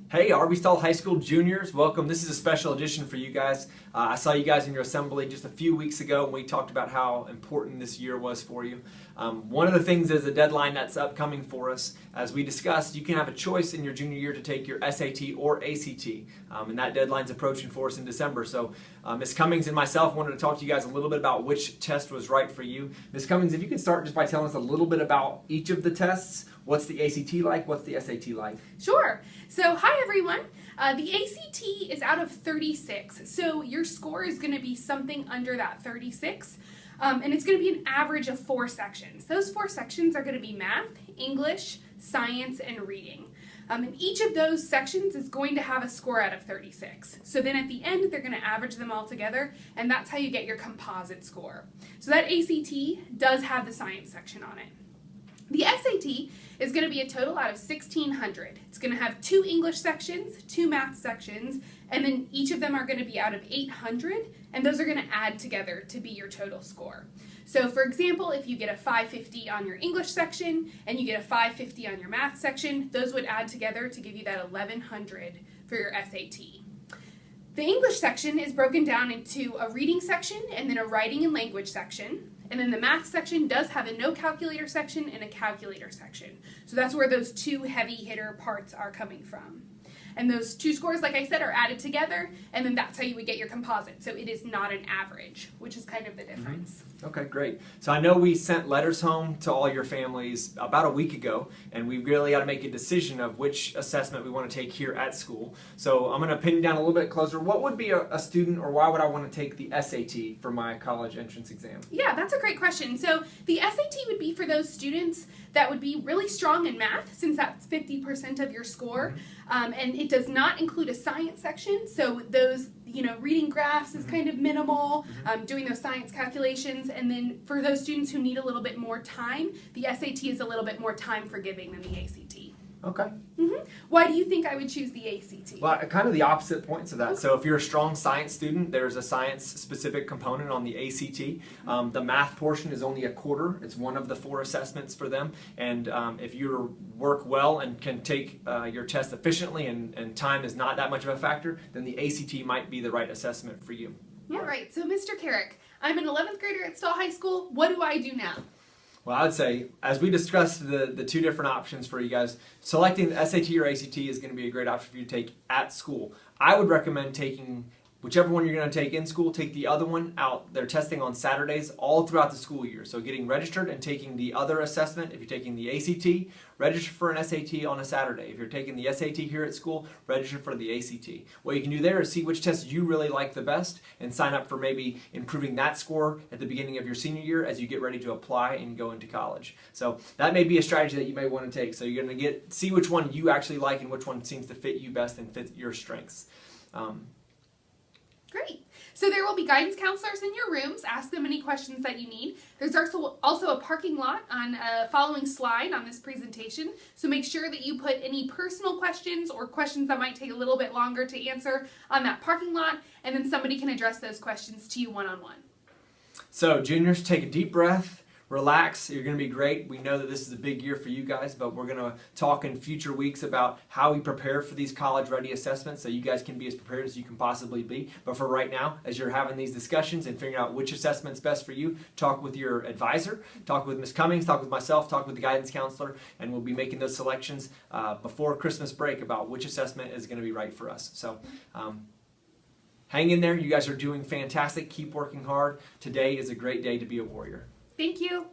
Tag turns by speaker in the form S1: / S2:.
S1: Hey, Arbistall High School juniors, welcome. This is a special edition for you guys. I saw you guys in your assembly just a few weeks ago and we talked about how important this year was for you. One of the things is a deadline that's upcoming for us. As we discussed, you can have a choice in your junior year to take your SAT or ACT, and that deadline's approaching for us in December. So Ms. Cummings and myself wanted to talk to you guys a little bit about which test was right for you. Ms. Cummings, if you could start just by telling us a little bit about each of the tests. What's the ACT like? What's the SAT like?
S2: Sure. So, hi everyone. The ACT is out of 36, so your score is going to be something under that 36, and it's going to be an average of 4 sections. Those 4 sections are going to be math, English, science, and reading. And each of those sections is going to have a score out of 36. So then at the end, they're going to average them all together, and that's how you get your composite score. So that ACT does have the science section on it. The SAT is going to be a total out of 1,600. It's going to have 2 English sections, 2 math sections, and then each of them are going to be out of 800, and those are going to add together to be your total score. So for example, if you get a 550 on your English section and you get a 550 on your math section, those would add together to give you that 1,100 for your SAT. The English section is broken down into a reading section and then a writing and language section. And then the math section does have a no calculator section and a calculator section. So that's where those 2 heavy hitter parts are coming from. And those 2 scores, like I said, are added together, and then that's how you would get your composite. So it is not an average, which is kind of the difference.
S1: Okay, great. So I know we sent letters home to all your families about a week ago, and we really got to make a decision of which assessment we want to take here at school. So I'm going to pin you down a little bit closer. What would be a student, or why would I want to take the SAT for my college entrance exam?
S2: Yeah, that's a great question. So the SAT would be for those students that would be really strong in math, since that's 50% of your score, and it does not include a science section. So those, reading graphs is kind of minimal, doing those science calculations, and then for those students who need a little bit more time, the SAT is a little bit more time forgiving than the ACT.
S1: Okay.
S2: Why do you think I would choose the ACT?
S1: Well, kind of the opposite points of that. Okay. So if you're a strong science student, there's a science-specific component on the ACT. The math portion is only a quarter. It's one of the 4 assessments for them. And if you work well and can take your test efficiently and time is not that much of a factor, then the ACT might be the right assessment for you.
S2: Yeah, right. So Mr. Carrick, I'm an 11th grader at Stall High School. What do I do now?
S1: Well, I would say, as we discussed the 2 different options for you guys, selecting the SAT or ACT is going to be a great option for you to take at school. I would recommend taking whichever one you're going to take in school, take the other one out. They're testing on Saturdays all throughout the school year. So getting registered and taking the other assessment, if you're taking the ACT, register for an SAT on a Saturday. If you're taking the SAT here at school, register for the ACT. What you can do there is see which test you really like the best and sign up for maybe improving that score at the beginning of your senior year as you get ready to apply and go into college. So that may be a strategy that you may want to take. So you're going to see which one you actually like and which one seems to fit you best and fit your strengths.
S2: Great. So there will be guidance counselors in your rooms. Ask them any questions that you need. There's also a parking lot on a following slide on this presentation. So make sure that you put any personal questions or questions that might take a little bit longer to answer on that parking lot, and then somebody can address those questions to you one-on-one.
S1: So juniors, take a deep breath. Relax, you're going to be great. We know that this is a big year for you guys, but we're going to talk in future weeks about how we prepare for these college-ready assessments so you guys can be as prepared as you can possibly be. But for right now, as you're having these discussions and figuring out which assessment's best for you, talk with your advisor, talk with Ms. Cummings, talk with myself, talk with the guidance counselor, and we'll be making those selections before Christmas break about which assessment is going to be right for us. So hang in there. You guys are doing fantastic. Keep working hard. Today is a great day to be a warrior.
S2: Thank you.